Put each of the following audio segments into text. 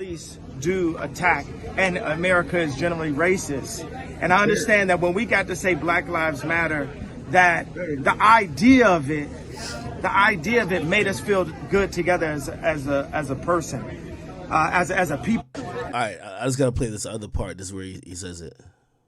police do attack, and America is generally racist. And I understand that when we got to say Black Lives Matter, that the idea of it made us feel good together as a person, as a people. All right, I just gotta play this other part. This is where he says it.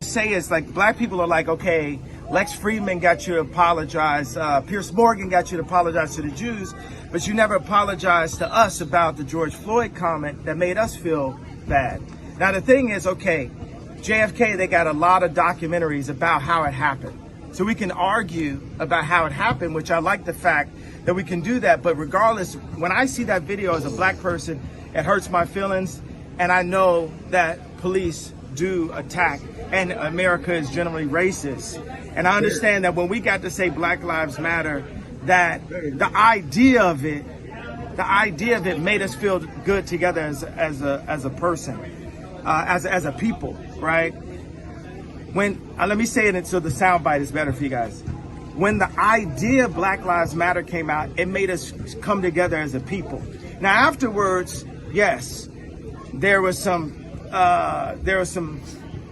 Say it's like black people are like, okay, Lex Friedman got you to apologize, Pierce Morgan got you to apologize to the Jews, but you never apologized to us about the George Floyd comment that made us feel bad. Now the thing is, okay, JFK, they got a lot of documentaries about how it happened. So we can argue about how it happened, which I like the fact that we can do that. But regardless, when I see that video as a black person, it hurts my feelings. And I know that police do attack, and America is generally racist. And I understand that when we got to say Black Lives Matter, that the idea of it made us feel good together as a person, as a people, right? When let me say it so the soundbite is better for you guys. When the idea of Black Lives Matter came out, it made us come together as a people. Now afterwards, yes, there were some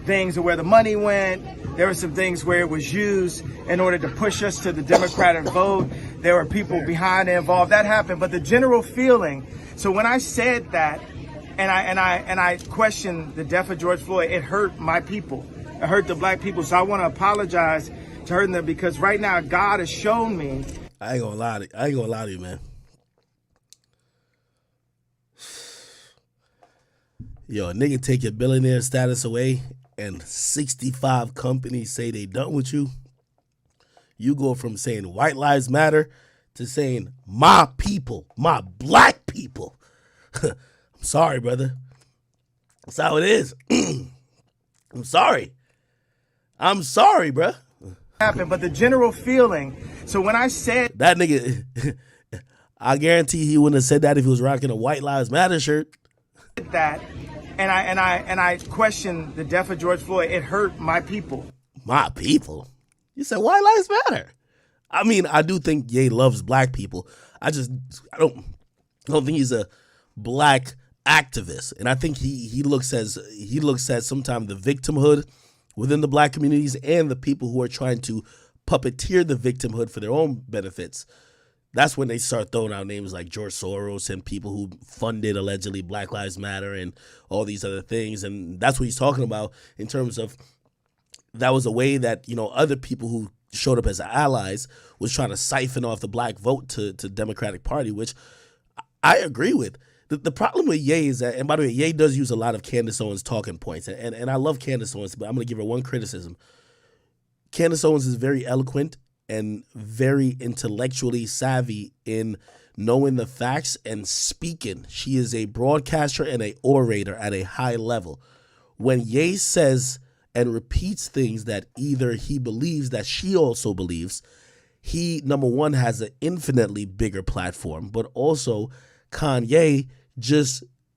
things where the money went. There were some things where it was used in order to push us to the Democratic vote. There were people behind it involved. That happened, but the general feeling. So when I said that, and I questioned the death of George Floyd, it hurt my people. It hurt the black people. So I want to apologize to hurting them, because right now God has shown me. I ain't gonna lie to you, man. Yo, a nigga take your billionaire status away and 65 companies say they done with you. You go from saying white lives matter to saying my people, my black people. I'm sorry, brother. That's how it is. I'm sorry. I'm sorry, bruh. Happened, but the general feeling. So when I said that nigga, I guarantee he wouldn't have said that if he was rocking a White Lives Matter shirt. That, and I questioned the death of George Floyd. It hurt my people. My people? You said White Lives Matter. I mean, I do think Ye loves black people. I don't think he's a black activist, and I think he looks at sometimes the victimhood within the black communities and the people who are trying to puppeteer the victimhood for their own benefits. That's when they start throwing out names like George Soros and people who funded allegedly Black Lives Matter and all these other things. And that's what he's talking about in terms of that was a way that, you know, other people who showed up as allies was trying to siphon off the black vote to Democratic Party, which I agree with. The problem with Ye is that, and by the way, Ye does use a lot of Candace Owens talking points, and I love Candace Owens, but I'm going to give her one criticism. Candace Owens is very eloquent and very intellectually savvy in knowing the facts and speaking. She is a broadcaster and an orator at a high level. When Ye says and repeats things that either he believes that she also believes, he, number one, has an infinitely bigger platform, but also Kanye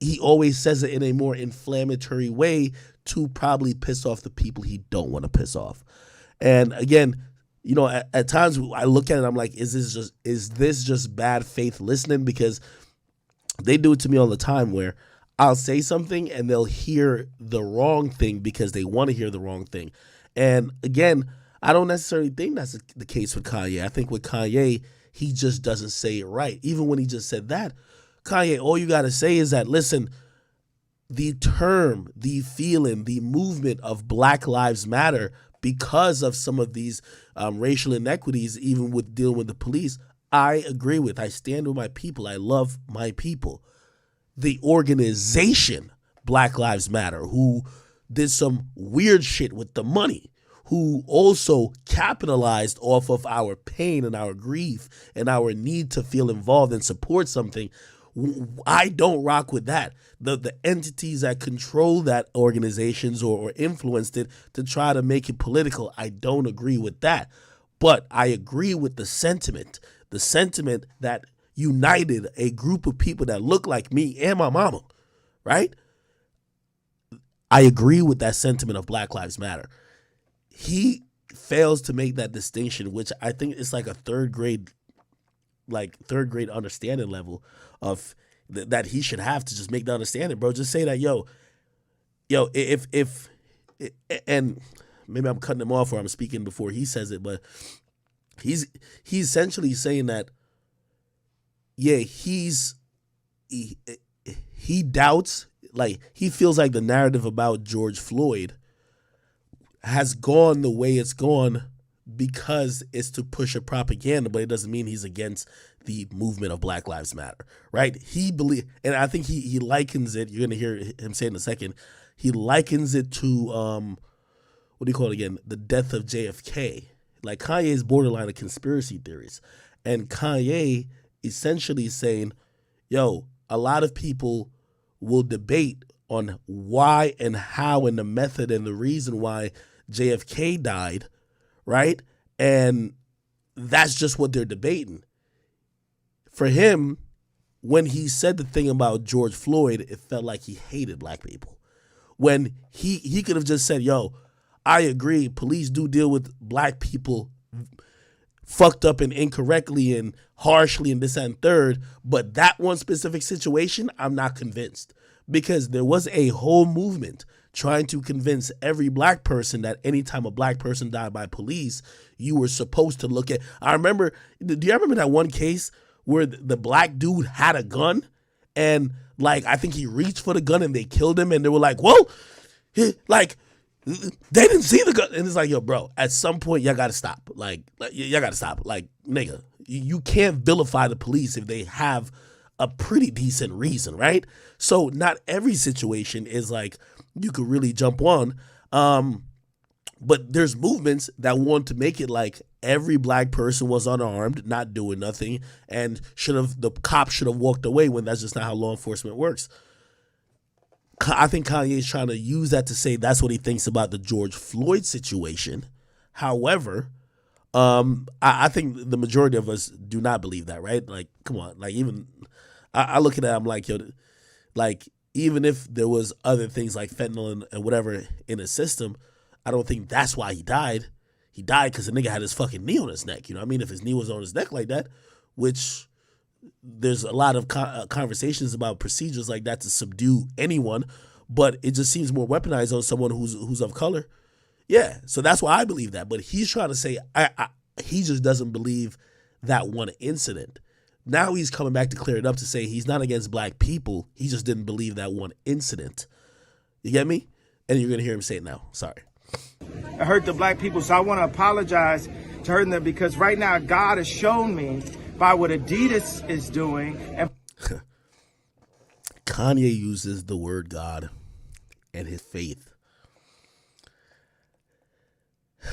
he always says it in a more inflammatory way to probably piss off the people he don't want to piss off. And again, you know, at times I look at it, I'm like, is this just bad faith listening? Because they do it to me all the time where I'll say something and they'll hear the wrong thing because they want to hear the wrong thing. And again, I don't necessarily think that's the case with Kanye. I think with Kanye, he just doesn't say it right. Even when he just said that, Kanye, all you got to say is that, listen, the term, the feeling, the movement of Black Lives Matter, because of some of these racial inequities, even with dealing with the police, I agree with. I stand with my people. I love my people. The organization Black Lives Matter, who did some weird shit with the money, who also capitalized off of our pain and our grief and our need to feel involved and support something, I don't rock with that. The entities that control that organizations or influenced it to try to make it political, I don't agree with that. But I agree with the sentiment that united a group of people that look like me and my mama, right? I agree with that sentiment of Black Lives Matter. He fails to make that distinction, which I think is like a third grade understanding level of that he should have to just make the understanding, bro. Just say that, yo, if and maybe I'm cutting him off or I'm speaking before he says it, but he's essentially saying that, yeah, he doubts, like he feels like the narrative about George Floyd has gone the way it's gone because it's to push a propaganda, but it doesn't mean he's against the movement of Black Lives Matter, right? And I think he likens it, you're gonna hear him say it in a second, he likens it to what do you call it again? The death of JFK. Like Kanye is borderline of conspiracy theories. And Kanye essentially saying, yo, a lot of people will debate on why and how and the method and the reason why JFK died, right? And that's just what they're debating. For him, when he said the thing about George Floyd, it felt like he hated black people. When he could have just said, yo, I agree, police do deal with black people fucked up and incorrectly and harshly and this and third, but that one specific situation, I'm not convinced. Because there was a whole movement trying to convince every black person that anytime a black person died by police, you were supposed to look at. I remember, do you remember that one case where the black dude had a gun and like I think he reached for the gun and they killed him and they were like, whoa, like they didn't see the gun. And it's like, yo, bro, at some point y'all gotta stop. Like y'all gotta stop. Like, nigga, you can't vilify the police if they have a pretty decent reason, right? So not every situation is like you could really jump on. But there's movements that want to make it like every black person was unarmed, not doing nothing, and the cop should have walked away when that's just not how law enforcement works. I think Kanye is trying to use that to say that's what he thinks about the George Floyd situation. However, I think the majority of us do not believe that, right? Like, come on, like even I look at that, I'm like, yo, like even if there was other things like fentanyl and whatever in his system, I don't think that's why he died. He died because the nigga had his fucking knee on his neck. You know what I mean? If his knee was on his neck like that, which there's a lot of conversations about procedures like that to subdue anyone, but it just seems more weaponized on someone who's of color. Yeah, so that's why I believe that. But he's trying to say he just doesn't believe that one incident. Now he's coming back to clear it up to say he's not against black people. He just didn't believe that one incident. You get me? And you're going to hear him say it now. Sorry. I hurt the black people, so I want to apologize to hurting them because right now God has shown me by what Adidas is doing. And Kanye uses the word God and his faith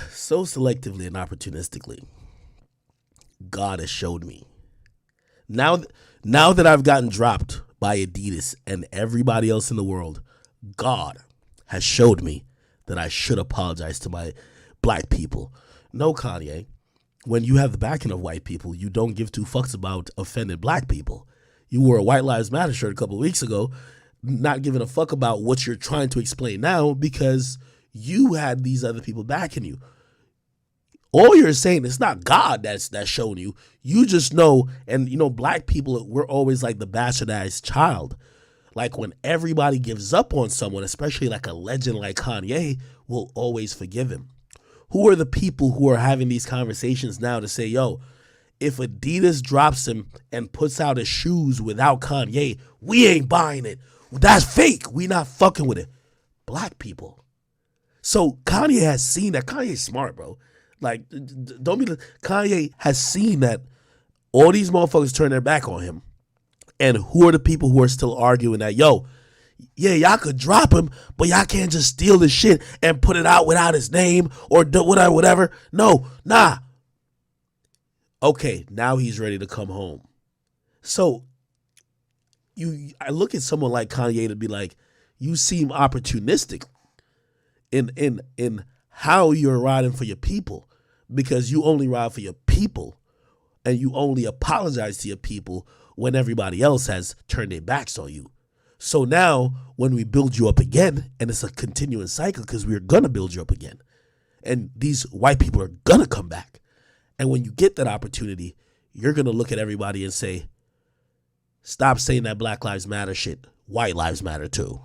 so selectively and opportunistically. God has showed me. Now that I've gotten dropped by Adidas and everybody else in the world, God has showed me that I should apologize to my black people. No, Kanye, when you have the backing of white people, you don't give two fucks about offended black people. You wore a White Lives Matter shirt a couple of weeks ago, not giving a fuck about what you're trying to explain now because you had these other people backing you. All you're saying, it's not God that's showing you. You just know, and you know, black people, we're always like the bastardized child. Like when everybody gives up on someone, especially like a legend like Kanye, we'll always forgive him. Who are the people who are having these conversations now to say, yo, if Adidas drops him and puts out his shoes without Kanye, we ain't buying it. That's fake. We not fucking with it. Black people. So Kanye has seen that. Kanye's smart, bro. Like, Kanye has seen that all these motherfuckers turn their back on him. And who are the people who are still arguing that, yo, yeah, y'all could drop him, but y'all can't just steal this shit and put it out without his name or do whatever. No, nah. Okay, now he's ready to come home. So I look at someone like Kanye to be like, you seem opportunistic in how you're riding for your people, because you only ride for your people and you only apologize to your people when everybody else has turned their backs on you. So now when we build you up again, and it's a continuing cycle because we're going to build you up again, and these white people are going to come back. And when you get that opportunity, you're going to look at everybody and say, stop saying that Black Lives Matter shit. White lives matter too.